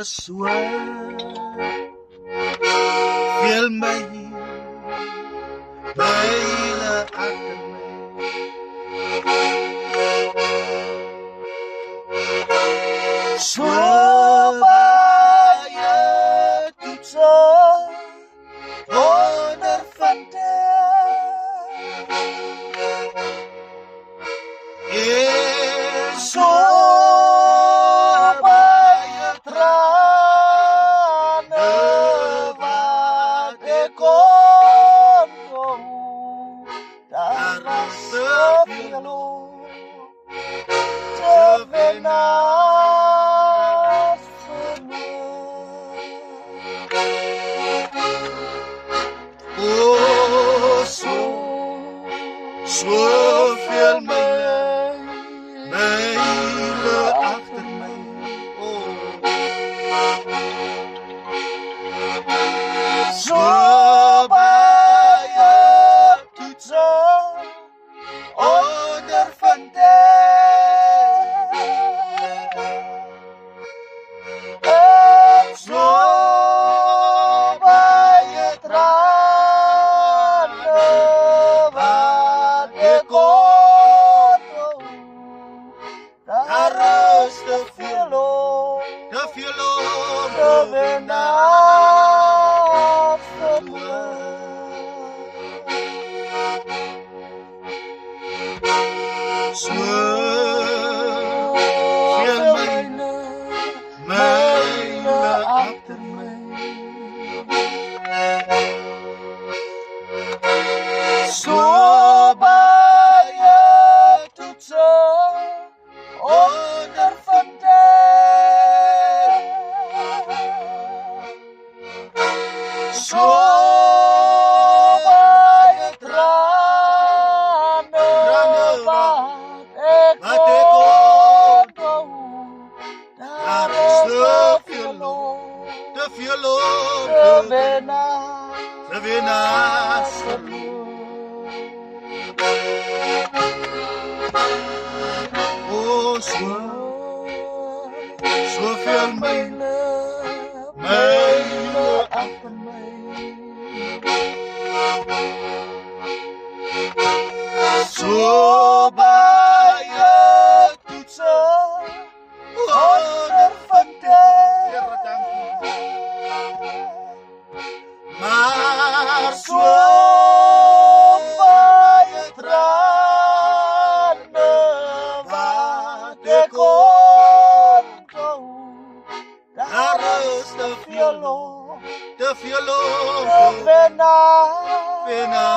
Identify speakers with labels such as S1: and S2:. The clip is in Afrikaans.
S1: Swear, feel me, baila supaya kita supaya traneva de kono darah sefilo tevenas oh so veel mijlen achter mij. Supaya kita ondervinden, supaya traneva de kono harus te benar mijlen achter mij. Supaya kita ondervinden, supaya traneva de kono harus te benar oh zoveel mijlen achter mij. Supaya kita ondervinden, maar supaya traneva de kono harus te benar